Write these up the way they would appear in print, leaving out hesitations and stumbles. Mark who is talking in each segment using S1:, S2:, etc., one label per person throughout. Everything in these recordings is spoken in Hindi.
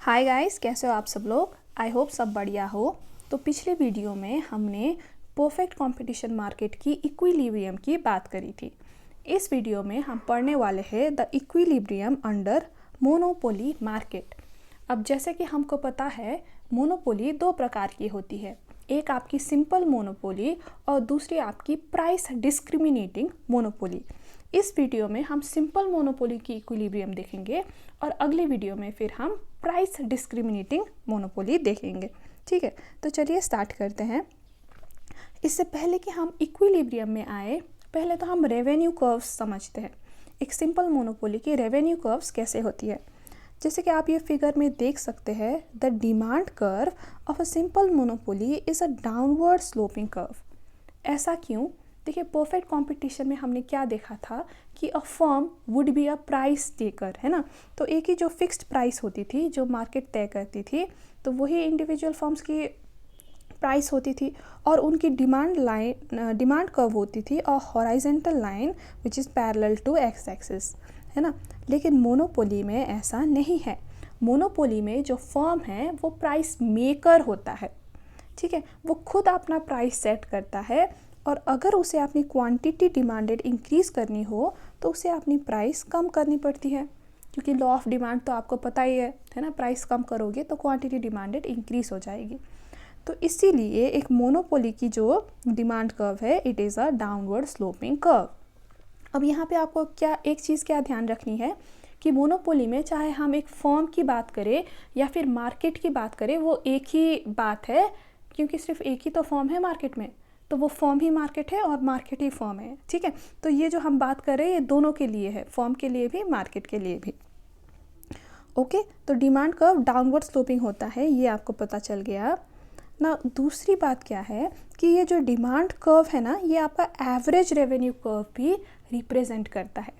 S1: हाय गाइस, कैसे हो आप सब लोग। आई होप सब बढ़िया हो। तो पिछले वीडियो में हमने परफेक्ट कंपटीशन मार्केट की इक्विलिब्रियम की बात करी थी। इस वीडियो में हम पढ़ने वाले हैं the equilibrium under monopoly market. अब जैसे कि हमको पता है मोनोपोली दो प्रकार की होती है, एक आपकी सिंपल मोनोपोली और दूसरी आपकी प्राइस डिस्क्रिमिनेटिंग मोनोपोली। इस वीडियो में हम सिंपल मोनोपोली की इक्विलिब्रियम देखेंगे और अगले वीडियो में फिर हम प्राइस डिस्क्रिमिनेटिंग मोनोपोली देखेंगे। ठीक है, तो चलिए स्टार्ट करते हैं। इससे पहले कि हम इक्विलिब्रियम में आए, पहले तो हम रेवेन्यू कर्व्स समझते हैं। एक सिंपल मोनोपोली की रेवेन्यू कर्व्स कैसे होती है। जैसे कि आप ये फिगर में देख सकते हैं, the demand curve of a simple monopoly is a downward sloping curve. ऐसा क्यों? देखिए, परफेक्ट कंपटीशन में हमने क्या देखा था कि a firm would be a price taker, है ना। तो एक ही जो फिक्स्ड प्राइस होती थी जो मार्केट तय करती थी, तो वही इंडिविजुअल फर्म्स की प्राइस होती थी और उनकी डिमांड कर्व होती थी और horizontal line which is parallel to X axis, है ना। लेकिन मोनोपोली में ऐसा नहीं है। मोनोपोली में जो फर्म है वो प्राइस मेकर होता है। ठीक है, वो खुद अपना प्राइस सेट करता है और अगर उसे अपनी क्वांटिटी डिमांडेड इंक्रीज़ करनी हो तो उसे अपनी प्राइस कम करनी पड़ती है, क्योंकि लॉ ऑफ डिमांड तो आपको पता ही है ना। प्राइस कम करोगे तो क्वांटिटी डिमांडेड इंक्रीज़ हो जाएगी। तो इसीलिए एक मोनोपोली की जो डिमांड कर्व है, it is a downward sloping curve. अब यहाँ पे आपको एक चीज़ क्या ध्यान रखनी है कि मोनोपोली में चाहे हम एक फर्म की बात करें या फिर मार्केट की बात करें, वो एक ही बात है, क्योंकि सिर्फ एक ही तो फर्म है मार्केट में, तो वो फर्म ही मार्केट है और मार्केट ही फर्म है। ठीक है, तो ये जो हम बात कर रहे हैं ये दोनों के लिए है, फर्म के लिए भी मार्केट के लिए भी। ओके, तो डिमांड कर्व डाउनवर्ड स्लोपिंग होता है, ये आपको पता चल गया ना। दूसरी बात क्या है कि ये जो डिमांड कर्व है ना, ये आपका एवरेज रेवेन्यू कर्व भी रिप्रेजेंट करता है।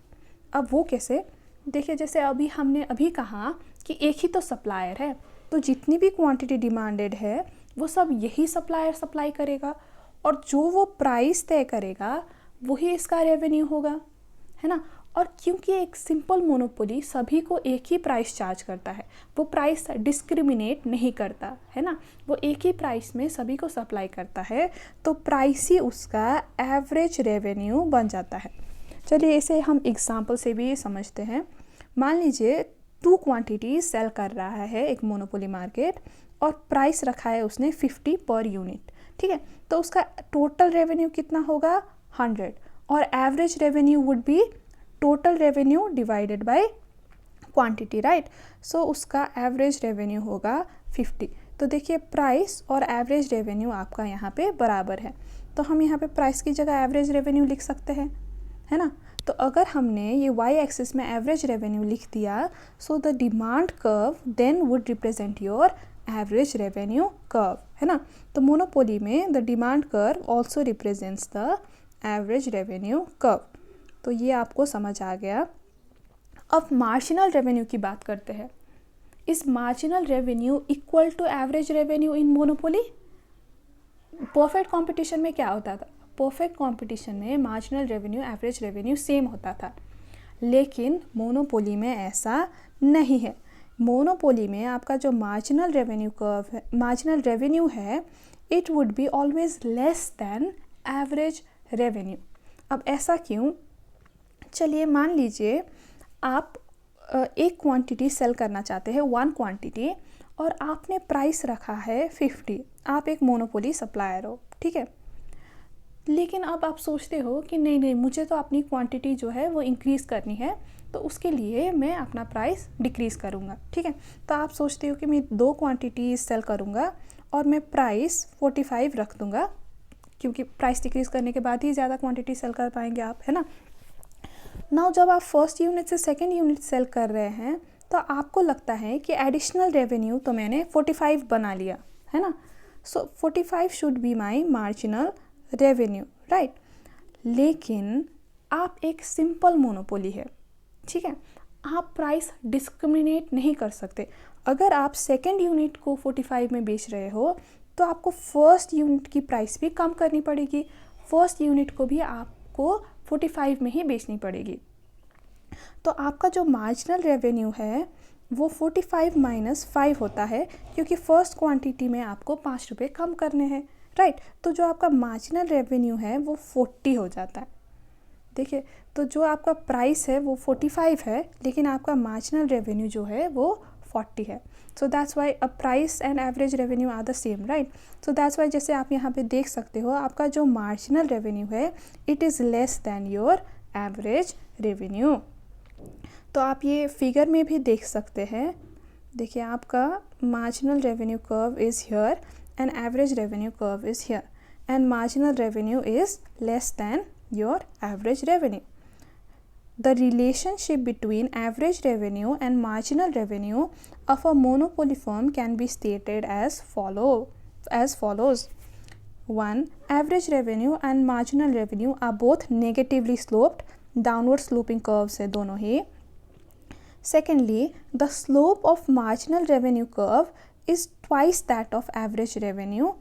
S1: अब वो कैसे? देखिए, जैसे हमने अभी कहा कि एक ही तो सप्लायर है, तो जितनी भी क्वांटिटी डिमांडेड है वो सब यही सप्लायर सप्लाई करेगा और जो वो प्राइस तय करेगा वही इसका रेवेन्यू होगा, है ना। और क्योंकि एक सिंपल मोनोपोली सभी को एक ही प्राइस चार्ज करता है, वो प्राइस डिस्क्रिमिनेट नहीं करता, है ना। वो एक ही प्राइस में सभी को सप्लाई करता है, तो प्राइस ही उसका एवरेज रेवेन्यू बन जाता है। चलिए इसे हम एग्जांपल से भी समझते हैं। मान लीजिए 2 क्वांटिटी सेल कर रहा है एक मोनोपोली मार्केट और प्राइस रखा है उसने 50 पर यूनिट। ठीक है, तो उसका टोटल रेवेन्यू कितना होगा? 100 और average revenue would be total revenue divided by quantity, right. So उसका एवरेज रेवेन्यू होगा 50। तो देखिए, प्राइस और एवरेज रेवेन्यू आपका यहाँ पे बराबर है, तो हम यहाँ पे प्राइस की जगह एवरेज रेवेन्यू लिख सकते हैं, है ना। तो अगर हमने ये वाई एक्सिस में एवरेज रेवेन्यू लिख दिया, so the demand curve then would represent your average revenue curve, है ना। तो मोनोपोली में the demand curve also represents the average revenue curve. तो ये आपको समझ आ गया। अब मार्जिनल रेवेन्यू की बात करते हैं। Is marginal revenue equal to average revenue in monopoly? Perfect competition में क्या होता था? परफेक्ट कंपटीशन में marginal revenue average revenue same होता था, लेकिन मोनोपोली में ऐसा नहीं है। मोनोपोली में आपका जो मार्जिनल रेवेन्यू कर्व है, मार्जिनल रेवेन्यू है, it would be always less than average revenue. अब ऐसा क्यों? चलिए मान लीजिए आप एक क्वांटिटी सेल करना चाहते हैं, 1 क्वांटिटी, और आपने प्राइस रखा है 50। आप एक मोनोपोली सप्लायर हो, ठीक है। लेकिन अब आप सोचते हो कि नहीं, मुझे तो अपनी क्वांटिटी जो है वो इंक्रीज़ करनी है, तो उसके लिए मैं अपना प्राइस डिक्रीज़ करूँगा। ठीक है, तो आप सोचते हो कि मैं 2 क्वांटिटी सेल करूँगा और मैं प्राइस 45 रख दूँगा, क्योंकि प्राइस डिक्रीज़ करने के बाद ही ज़्यादा क्वांटिटी सेल कर पाएंगे आप, है ना। नाउ जब आप फर्स्ट यूनिट से सेकेंड यूनिट सेल कर रहे हैं तो आपको लगता है कि एडिशनल रेवेन्यू तो मैंने 45 बना लिया, है ना। सो 45 should be my marginal revenue, right. लेकिन आप एक सिंपल मोनोपोली है, ठीक है, आप प्राइस डिस्क्रिमिनेट नहीं कर सकते। अगर आप सेकेंड यूनिट को 45 में बेच रहे हो तो आपको फर्स्ट यूनिट की प्राइस भी कम करनी पड़ेगी, फर्स्ट यूनिट को भी आपको 45 में ही बेचनी पड़ेगी। तो आपका जो मार्जिनल रेवेन्यू है वो 45 माइनस 5 होता है, क्योंकि फर्स्ट क्वांटिटी में आपको 5 रुपये कम करने हैं, राइट। तो जो आपका मार्जिनल रेवेन्यू है वो 40 हो जाता है। देखिए, तो जो आपका प्राइस है वो 45 है, लेकिन आपका मार्जिनल रेवेन्यू जो है वो 40 है। So that's why a price and average revenue are the same, right. So that's why जैसे आप यहाँ पे देख सकते हो, आपका जो मार्जिनल रेवेन्यू है it is less than your average revenue. तो आप ये फिगर में भी देख सकते हैं। देखिए, आपका marginal revenue curve is here and average revenue curve is here, and marginal revenue is less then your average revenue. The relationship between average revenue and marginal revenue of a monopoly firm can be stated as follows. 1. Average revenue and marginal revenue are both negatively sloped, downward sloping curves है दोनों ही. Secondly, the slope of marginal revenue curve is twice that of average revenue.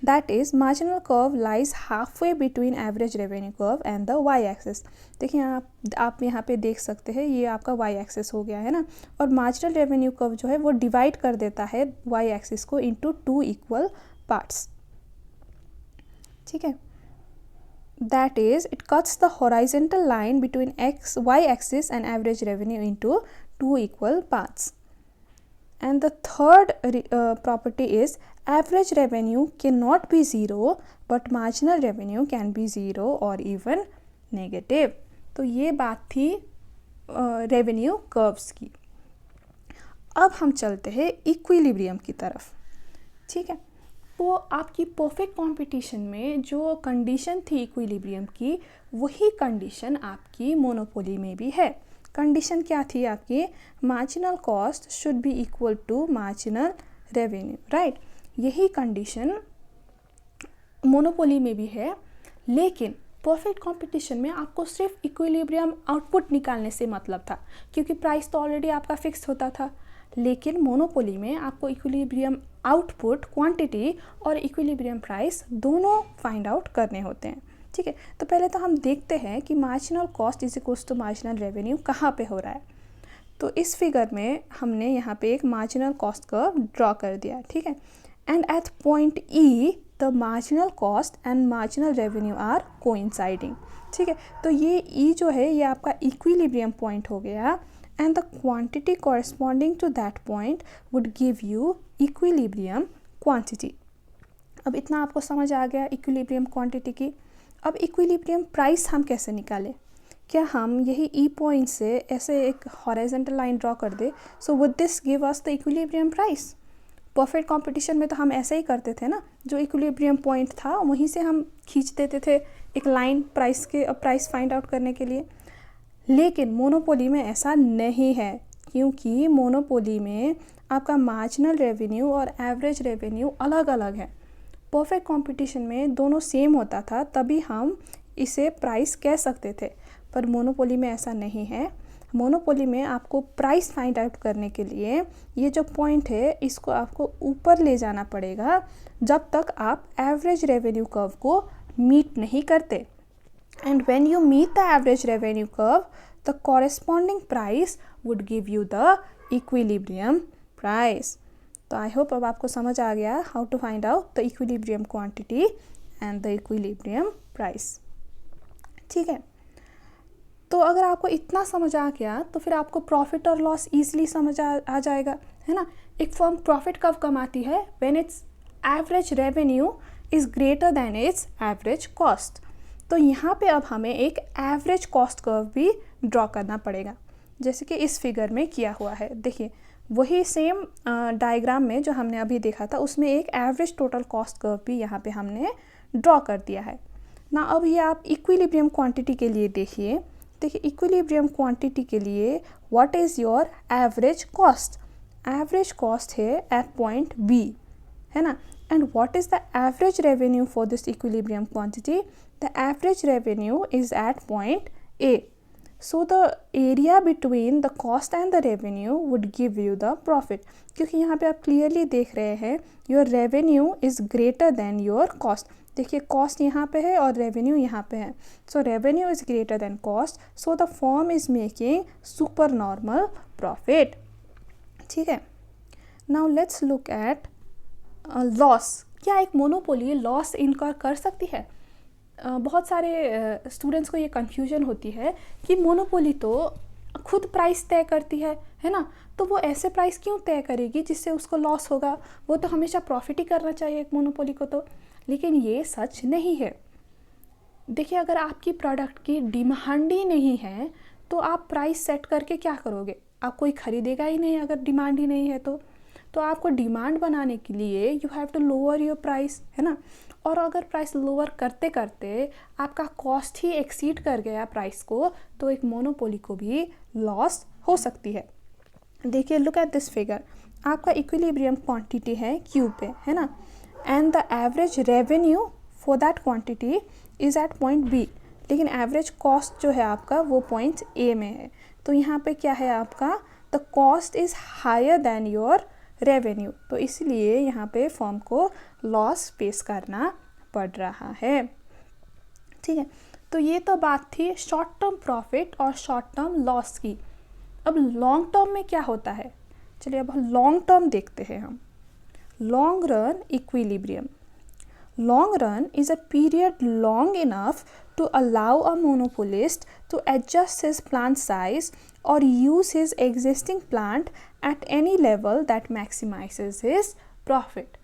S1: That is, marginal curve lies halfway between average revenue curve and the y-axis. देखिए, आप यहाँ पे देख सकते हैं, ये आपका y-axis हो गया है ना, और marginal revenue curve जो है वो डिवाइड कर देता है y-axis को into 2 equal parts. ठीक है, that is, it cuts the horizontal line between y-axis and average revenue into 2 equal parts. And the third property is average revenue cannot be 0, but marginal revenue can be 0 or even negative. तो ये बात थी रेवेन्यू कर्व्स की। अब हम चलते हैं इक्विलिब्रियम की तरफ। ठीक है, तो आपकी परफेक्ट कंपटीशन में जो कंडीशन थी इक्विलिब्रियम की, वही कंडीशन आपकी मोनोपोली में भी है। कंडीशन क्या थी आपकी? Marginal cost should be equal to marginal revenue, right. यही कंडीशन मोनोपोली में भी है, लेकिन परफेक्ट कंपटीशन में आपको सिर्फ इक्विलिब्रियम आउटपुट निकालने से मतलब था, क्योंकि प्राइस तो ऑलरेडी आपका फिक्स होता था। लेकिन मोनोपोली में आपको इक्विलिब्रियम आउटपुट क्वांटिटी और इक्विलिब्रियम प्राइस दोनों फाइंड आउट करने होते हैं। ठीक है, तो पहले तो हम देखते हैं कि marginal cost is equals to marginal revenue कहाँ पे हो रहा है। तो इस फिगर में हमने यहाँ पे एक मार्जिनल कॉस्ट कर्व ड्रॉ कर दिया, ठीक है। And at point E the marginal cost and marginal revenue are coinciding. ठीक है, तो ये ई जो है ये आपका इक्विलिब्रियम पॉइंट हो गया, and the quantity corresponding to that point would give you equilibrium quantity. अब इतना आपको समझ आ गया इक्विलिब्रियम क्वांटिटी की। अब इक्विलिब्रियम प्राइस हम कैसे निकालें? क्या हम यही ई पॉइंट से ऐसे एक हॉरिजॉन्टल लाइन ड्रॉ कर दे? So would this give us the equilibrium price? Perfect competition में तो हम ऐसे ही करते थे ना, जो इक्विलिब्रियम पॉइंट था वहीं से हम खींच देते थे एक लाइन प्राइस फाइंड आउट करने के लिए। लेकिन मोनोपोली में ऐसा नहीं है, क्योंकि मोनोपोली में आपका मार्जिनल रेवेन्यू और एवरेज रेवेन्यू अलग अलग है। परफेक्ट कंपटीशन में दोनों सेम होता था, तभी हम इसे प्राइस कह सकते थे, पर मोनोपोली में ऐसा नहीं है। मोनोपोली में आपको प्राइस फाइंड आउट करने के लिए ये जो पॉइंट है इसको आपको ऊपर ले जाना पड़ेगा, जब तक आप एवरेज रेवेन्यू कर्व को मीट नहीं करते। And when you meet the average revenue curve, the corresponding price would give you the equilibrium price. तो आई होप अब आपको समझ आ गया how to find out the equilibrium quantity and the equilibrium price. ठीक है, तो अगर आपको इतना समझ आ गया तो फिर आपको प्रॉफिट और लॉस ईजिली समझ आ जाएगा, है ना। एक फर्म प्रॉफिट कब कमाती है? When it's average revenue is greater than it's average cost. तो यहाँ पे अब हमें एक एवरेज कॉस्ट कर्व भी ड्रॉ करना पड़ेगा, जैसे कि इस फिगर में किया हुआ है। देखिए, वही सेम डायग्राम में जो हमने अभी देखा था उसमें एक एवरेज टोटल कॉस्ट कर्व भी यहाँ पे हमने ड्रॉ कर दिया है ना। अब ये आप इक्विलिब्रियम क्वांटिटी के लिए देखिए। देखिए, इक्विलिब्रियम क्वांटिटी के लिए what is your average cost? Average cost है एट पॉइंट बी, है ना। And what is the average revenue for this equilibrium quantity? The average revenue is at point A. So the area between the cost and the revenue would give you the profit, क्योंकि यहाँ पे आप क्लियरली देख रहे हैं your revenue is greater than your cost। देखिए, cost यहाँ पे है और revenue यहाँ पे है, so revenue is greater than cost, so the firm is making super normal profit। ठीक है। Now let's look at loss. क्या एक मोनोपोली लॉस इनकर कर सकती है? बहुत सारे स्टूडेंट्स को ये कन्फ्यूजन होती है कि मोनोपोली तो खुद प्राइस तय करती है ना, तो वो ऐसे प्राइस क्यों तय करेगी जिससे उसको लॉस होगा? वो तो हमेशा प्रॉफिट ही करना चाहिए एक मोनोपोली को तो। लेकिन ये सच नहीं है। देखिए, अगर आपकी प्रोडक्ट की डिमांड ही नहीं है तो आप प्राइस सेट करके क्या करोगे? आप कोई ख़रीदेगा ही नहीं अगर डिमांड ही नहीं है तो आपको डिमांड बनाने के लिए you have to lower your price, है ना। और अगर प्राइस लोअर करते करते आपका कॉस्ट ही एक्सीड कर गया प्राइस को, तो एक मोनोपोली को भी लॉस हो सकती है। देखिए, लुक एट दिस फिगर। आपका इक्विलिब्रियम क्वांटिटी है क्यू पे, है ना, and the average revenue for that quantity is at point B, लेकिन एवरेज कॉस्ट जो है आपका वो पॉइंट ए में है। तो यहाँ पे क्या है आपका, the cost is higher than your revenue, तो इसलिए यहाँ पे फर्म को लॉस फेस करना पड़ रहा है। ठीक है, तो ये तो बात थी शॉर्ट टर्म प्रॉफिट और शॉर्ट टर्म लॉस की। अब लॉन्ग टर्म में क्या होता है? चलिए अब लॉन्ग टर्म देखते हैं हम। Long run equilibrium. Long run is a period long enough to allow a monopolist to adjust his plant size or use his existing plant at any level that maximizes his profit.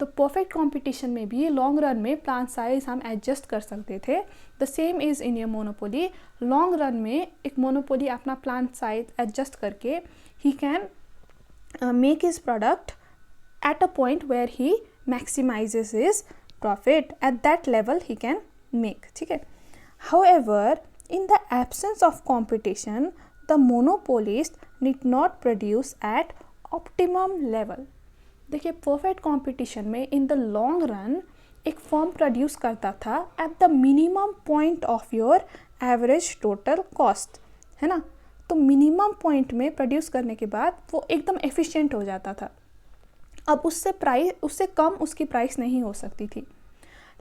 S1: तो परफेक्ट कंपटीशन में भी लॉन्ग रन में प्लांट साइज हम एडजस्ट कर सकते थे। The same is in a monopoly. Long run में एक मोनोपोली अपना प्लांट साइज एडजस्ट करके ही can make his product at a point where he maximizes his profit at that level he can make, ठीक है। However, in the absence of competition, the monopolist need not produce at optimum level. देखिए, परफेक्ट कंपटीशन में इन द लॉन्ग रन एक फर्म प्रोड्यूस करता था at the minimum point of your average total cost, है ना। तो मिनिमम पॉइंट में प्रोड्यूस करने के बाद वो एकदम एफिशिएंट हो जाता था। अब उससे कम उसकी प्राइस नहीं हो सकती थी।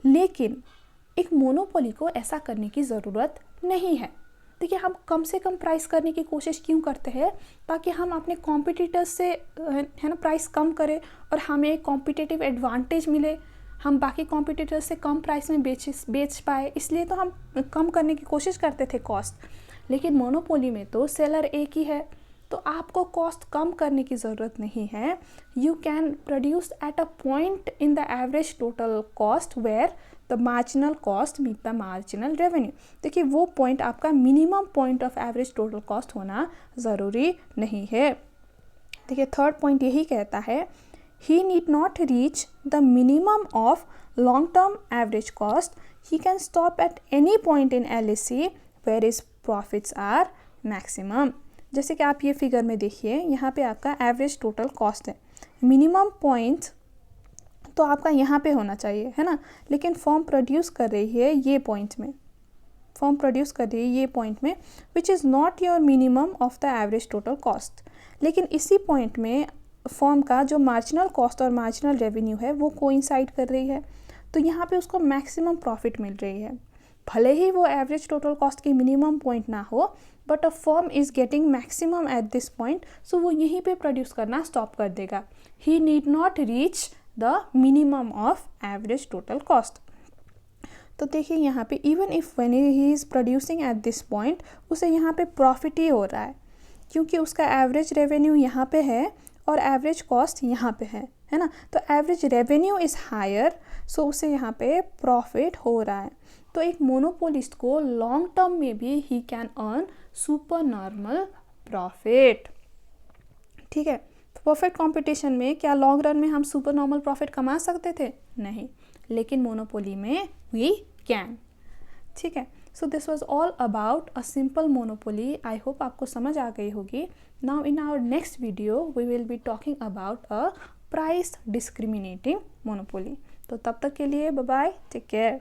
S1: लेकिन एक मोनोपोली को ऐसा करने की ज़रूरत नहीं है। देखिए, हम कम से कम प्राइस करने की कोशिश क्यों करते हैं? ताकि हम अपने कॉम्पिटिटर्स से, है ना, प्राइस कम करें और हमें एक कॉम्पिटिटिव एडवांटेज मिले, हम बाकी कॉम्पिटिटर्स से कम प्राइस में बेच पाए, इसलिए तो हम कम करने की कोशिश करते थे कॉस्ट। लेकिन मोनोपोली में तो सेलर एक ही है, तो आपको कॉस्ट कम करने की ज़रूरत नहीं है। You can produce at a point in the average total cost where the marginal cost meet the marginal revenue. देखिए, वो पॉइंट आपका minimum point of average total cost होना ज़रूरी नहीं है। देखिए, थर्ड पॉइंट यही कहता है, he need not reach the minimum of long term average cost, he can stop at any point in LSC where is profits are maximum. जैसे कि आप ये फिगर में देखिए, यहाँ पे आपका एवरेज टोटल कॉस्ट है, मिनिमम पॉइंट तो आपका यहाँ पे होना चाहिए, है ना। लेकिन फर्म प्रोड्यूस कर रही है ये पॉइंट में, फर्म प्रोड्यूस कर रही है ये पॉइंट में, which is not your minimum of the average total cost. लेकिन इसी पॉइंट में फर्म का जो मार्जिनल कॉस्ट और मार्जिनल रेवेन्यू है वो कोइंसाइड कर रही है, तो यहाँ पे उसको मैक्सिमम प्रॉफिट मिल रही है। भले ही वो एवरेज टोटल कॉस्ट की मिनिमम पॉइंट ना हो, but a firm is getting maximum at this point, so वो यहीं पे प्रोड्यूस करना स्टॉप कर देगा। He need not reach the minimum of average total cost. तो देखिए, यहाँ पे even if when he is producing at this point, उसे यहाँ पे प्रॉफिट ही हो रहा है, क्योंकि उसका एवरेज रेवेन्यू यहाँ पे है और एवरेज कॉस्ट यहाँ पे है ना। तो एवरेज रेवेन्यू इज़ हायर, सो उसे यहाँ पे प्रॉफिट हो रहा है। तो एक मोनोपोलिस्ट को लॉन्ग टर्म में भी he can earn super normal profit, ठीक है। परफेक्ट कंपटीशन में क्या लॉन्ग रन में हम सुपर नॉर्मल प्रॉफिट कमा सकते थे? नहीं, लेकिन मोनोपोली में वी कैन, ठीक है। So this was all about a simple monopoly. I hope आपको समझ आ गई होगी। Now in our next video we will be talking about a price discriminating monopoly. तो तब तक के लिए बाय बाय, टेक केयर।